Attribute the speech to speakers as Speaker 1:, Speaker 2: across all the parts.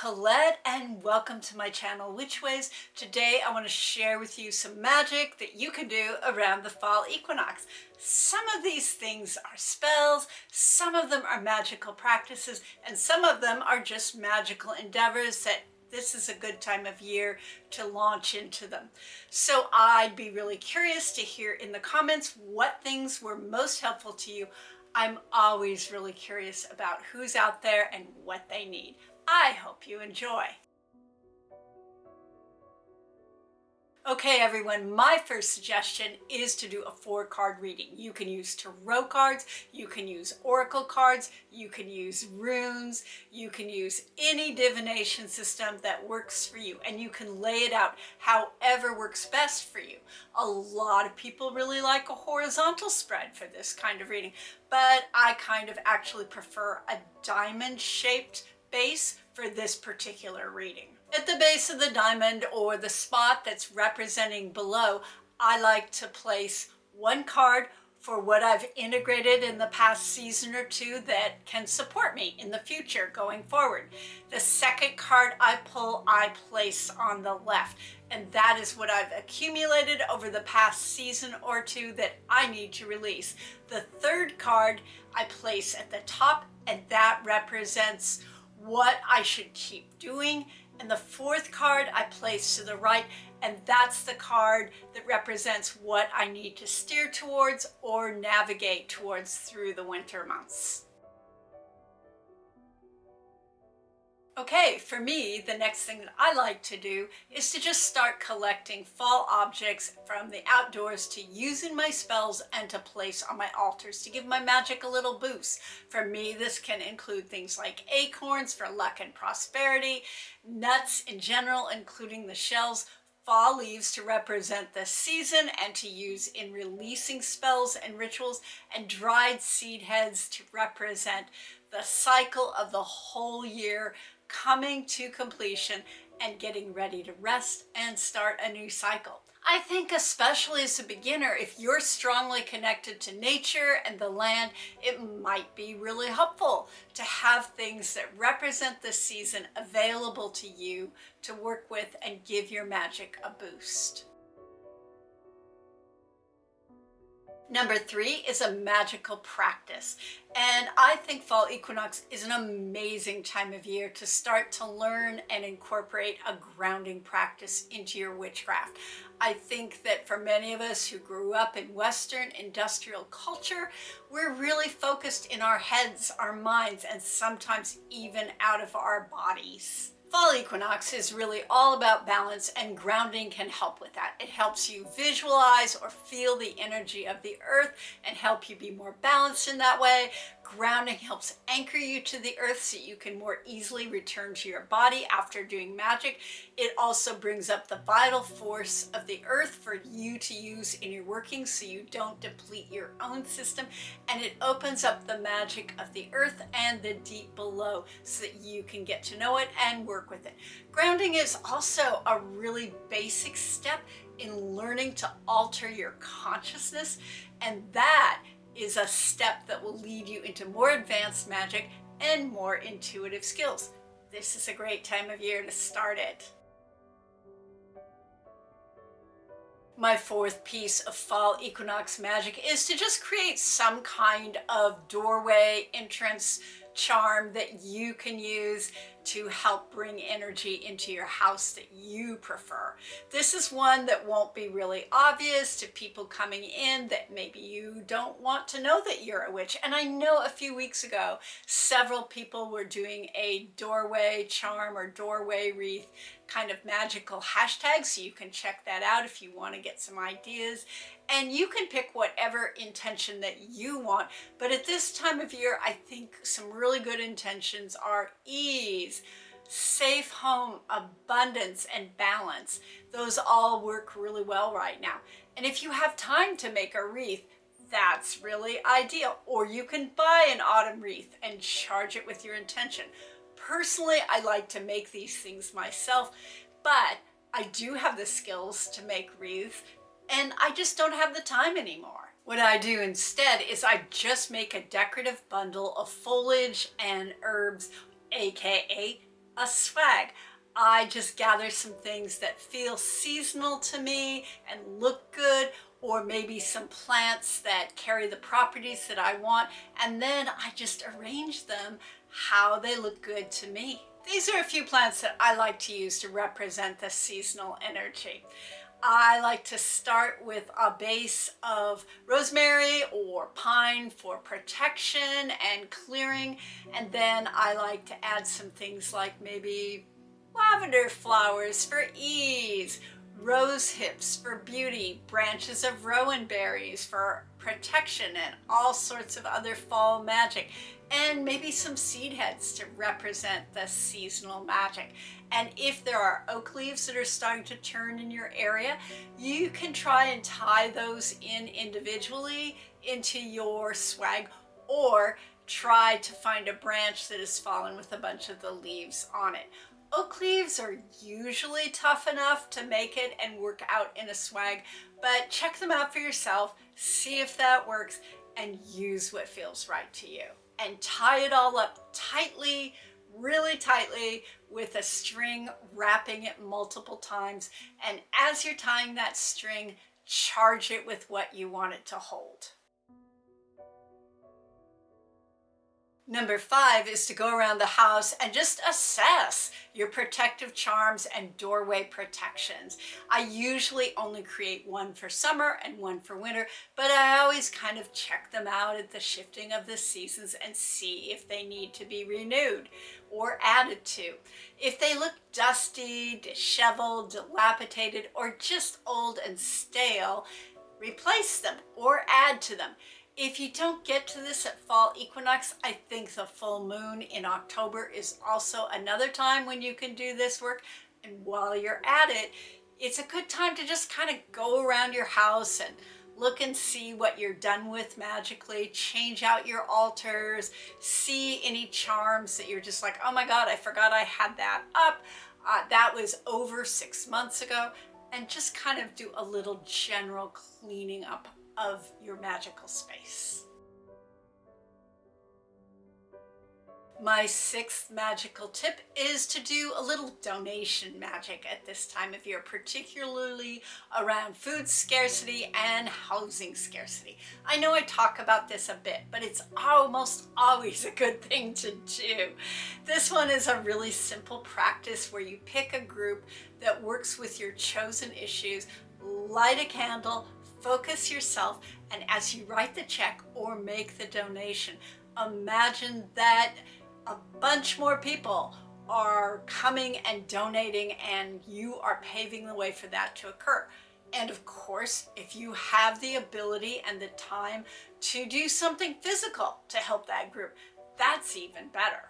Speaker 1: Colette and welcome to my channel Witchways. Today I want to share with you some magic that you can do around the fall equinox. Some of these things are spells, some of them are magical practices, and some of them are just magical endeavors that this is a good time of year to launch into them. So I'd be really curious to hear in the comments what things were most helpful to you. I'm always really curious about who's out there and what they need. I hope you enjoy. Okay everyone, my first suggestion is to do a 4-card reading. You can use tarot cards, you can use oracle cards, you can use runes, you can use any divination system that works for you, and you can lay it out however works best for you. A lot of people really like a horizontal spread for this kind of reading, but I kind of actually prefer a diamond-shaped base for this particular reading. At the base of the diamond, or the spot that's representing below, I like to place one card for what I've integrated in the past season or two that can support me in the future going forward. The second card I pull, I place on the left, and that is what I've accumulated over the past season or two that I need to release. The third card I place at the top, and that represents what I should keep doing. And the fourth card I place to the right, and that's the card that represents what I need to steer towards or navigate towards through the winter months. Okay, for me, the next thing that I like to do is to just start collecting fall objects from the outdoors to use in my spells and to place on my altars to give my magic a little boost. For me, this can include things like acorns for luck and prosperity, nuts in general, including the shells, fall leaves to represent the season and to use in releasing spells and rituals, and dried seed heads to represent the cycle of the whole year coming to completion and getting ready to rest and start a new cycle. I think especially as a beginner, if you're strongly connected to nature and the land, it might be really helpful to have things that represent the season available to you to work with and give your magic a boost. Number 3 is a magical practice. And I think fall equinox is an amazing time of year to start to learn and incorporate a grounding practice into your witchcraft. I think that for many of us who grew up in Western industrial culture, we're really focused in our heads, our minds, and sometimes even out of our bodies. Fall equinox is really all about balance, and grounding can help with that. It helps you visualize or feel the energy of the earth and help you be more balanced in that way. Grounding helps anchor you to the earth so you can more easily return to your body after doing magic. It also brings up the vital force of the earth for you to use in your working so you don't deplete your own system, and it opens up the magic of the earth and the deep below so that you can get to know it and work with it. Grounding is also a really basic step in learning to alter your consciousness, and that is a step that will lead you into more advanced magic and more intuitive skills. This is a great time of year to start it. My fourth piece of fall equinox magic is to just create some kind of doorway entrance charm that you can use to help bring energy into your house that you prefer. This is one that won't be really obvious to people coming in, that maybe you don't want to know that you're a witch. And I know a few weeks ago, several people were doing a doorway charm or doorway wreath kind of magical hashtag, so you can check that out if you want to get some ideas. And you can pick whatever intention that you want, but at this time of year, I think some really good intentions are ease, safe home, abundance, and balance. Those all work really well right now. And if you have time to make a wreath, that's really ideal. Or you can buy an autumn wreath and charge it with your intention. Personally, I like to make these things myself, but I do have the skills to make wreaths, and I just don't have the time anymore. What I do instead is I just make a decorative bundle of foliage and herbs, aka a swag. I just gather some things that feel seasonal to me and look good, or maybe some plants that carry the properties that I want, and then I just arrange them how they look good to me. These are a few plants that I like to use to represent the seasonal energy. I like to start with a base of rosemary or pine for protection and clearing, and then I like to add some things like maybe lavender flowers for ease, rose hips for beauty, branches of rowan berries for protection, and all sorts of other fall magic, and maybe some seed heads to represent the seasonal magic. And if there are oak leaves that are starting to turn in your area, you can try and tie those in individually into your swag, or try to find a branch that has fallen with a bunch of the leaves on it. Oak leaves are usually tough enough to make it and work out in a swag, but check them out for yourself, see if that works, and use what feels right to you. And tie it all up tightly, really tightly, with a string, wrapping it multiple times. And as you're tying that string, charge it with what you want it to hold. Number 5 is to go around the house and just assess your protective charms and doorway protections. I usually only create one for summer and one for winter, but I always kind of check them out at the shifting of the seasons and see if they need to be renewed or added to. If they look dusty, disheveled, dilapidated, or just old and stale, replace them or add to them. If you don't get to this at fall equinox, I think the full moon in October is also another time when you can do this work. And while you're at it, it's a good time to just kind of go around your house and look and see what you're done with magically, change out your altars, see any charms that you're just like, oh my God, I forgot I had that up. That was over 6 months ago, and just kind of do a little general cleaning up of your magical space. My 6th magical tip is to do a little donation magic at this time of year, particularly around food scarcity and housing scarcity. I know I talk about this a bit, but it's almost always a good thing to do. This one is a really simple practice where you pick a group that works with your chosen issues, light a candle, focus yourself, and as you write the check or make the donation, imagine that a bunch more people are coming and donating, and you are paving the way for that to occur. And of course, if you have the ability and the time to do something physical to help that group, that's even better.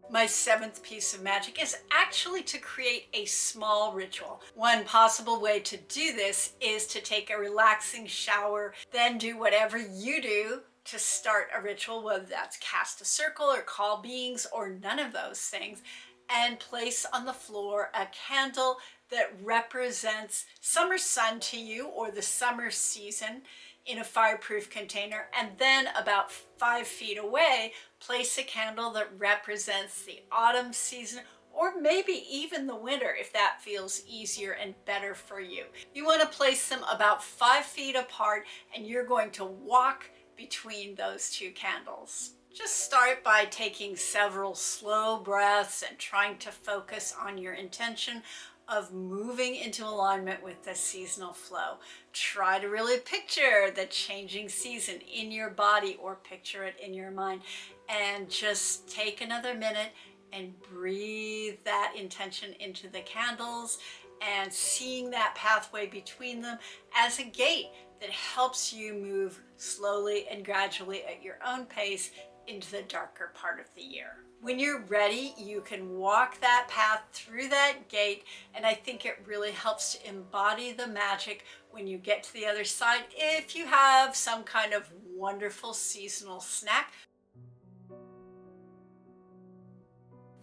Speaker 1: My 7th piece of magic is actually to create a small ritual. One possible way to do this is to take a relaxing shower, then do whatever you do to start a ritual, whether that's cast a circle or call beings or none of those things, and place on the floor a candle that represents summer sun to you or the summer season in a fireproof container, and then about 5 feet away, place a candle that represents the autumn season, or maybe even the winter if that feels easier and better for you. You want to place them about 5 feet apart, and you're going to walk between those 2 candles. Just start by taking several slow breaths and trying to focus on your intention of moving into alignment with the seasonal flow. Try to really picture the changing season in your body or picture it in your mind, and just take another minute and breathe that intention into the candles, and seeing that pathway between them as a gate that helps you move slowly and gradually at your own pace into the darker part of the year. When you're ready, you can walk that path through that gate, and I think it really helps to embody the magic when you get to the other side. If you have some kind of wonderful seasonal snack,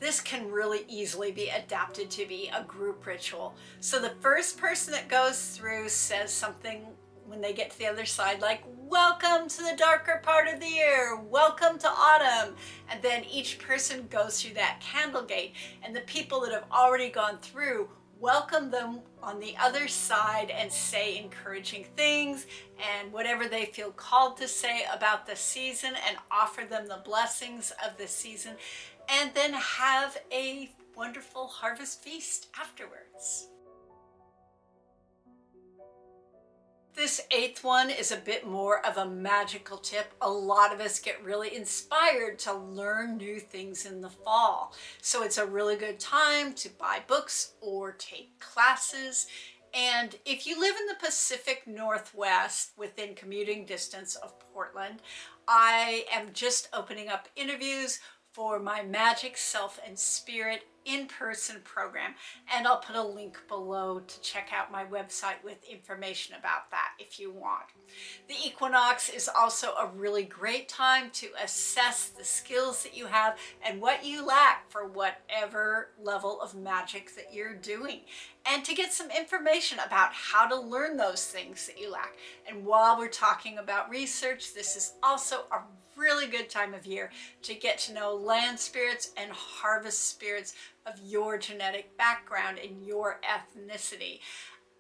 Speaker 1: this can really easily be adapted to be a group ritual. So the first person that goes through says something when they get to the other side, like, welcome to the darker part of the year, welcome to autumn. And then each person goes through that candle gate, and the people that have already gone through welcome them on the other side and say encouraging things and whatever they feel called to say about the season, and offer them the blessings of the season, and then have a wonderful harvest feast afterwards. This 8th one is a bit more of a magical tip. A lot of us get really inspired to learn new things in the fall. So it's a really good time to buy books or take classes. And if you live in the Pacific Northwest within commuting distance of Portland, I am just opening up interviews for my Magic, Self, and Spirit in-person program, and I'll put a link below to check out my website with information about that if you want. The equinox is also a really great time to assess the skills that you have and what you lack for whatever level of magic that you're doing, and to get some information about how to learn those things that you lack. And while we're talking about research, this is also a really good time of year to get to know land spirits and harvest spirits of your genetic background and your ethnicity.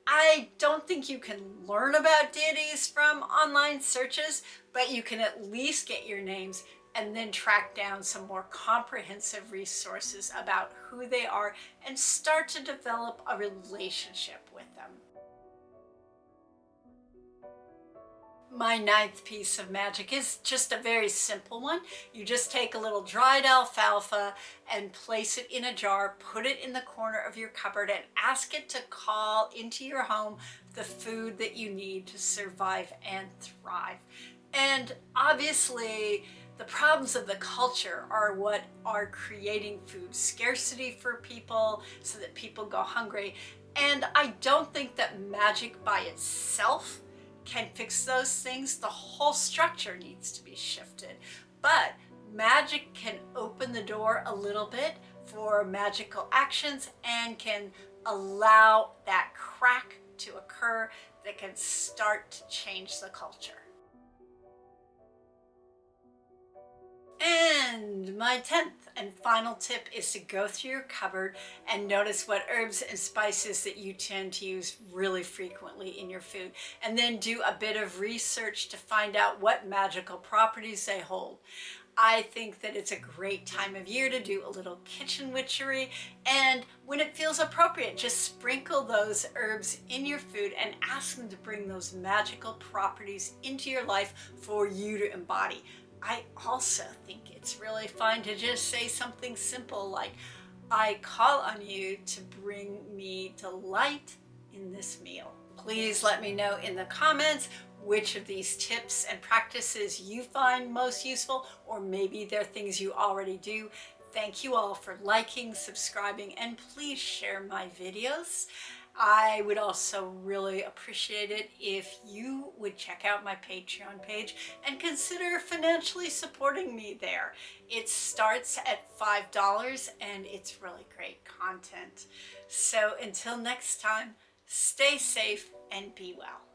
Speaker 1: I don't think you can learn about deities from online searches, but you can at least get your names and then track down some more comprehensive resources about who they are and start to develop a relationship with them. My 9th piece of magic is just a very simple one. You just take a little dried alfalfa and place it in a jar, put it in the corner of your cupboard, and ask it to call into your home the food that you need to survive and thrive. And obviously, the problems of the culture are what are creating food scarcity for people so that people go hungry. And I don't think that magic by itself can fix those things. The whole structure needs to be shifted. But magic can open the door a little bit for magical actions and can allow that crack to occur that can start to change the culture. And my 10th and final tip is to go through your cupboard and notice what herbs and spices that you tend to use really frequently in your food, and then do a bit of research to find out what magical properties they hold. I think that it's a great time of year to do a little kitchen witchery, and when it feels appropriate, just sprinkle those herbs in your food and ask them to bring those magical properties into your life for you to embody. I also think it's really fun to just say something simple like, I call on you to bring me delight in this meal. Please let me know in the comments which of these tips and practices you find most useful, or maybe they're things you already do. Thank you all for liking, subscribing, and please share my videos. I would also really appreciate it if you would check out my Patreon page and consider financially supporting me there. It starts at $5 and it's really great content. So until next time, stay safe and be well.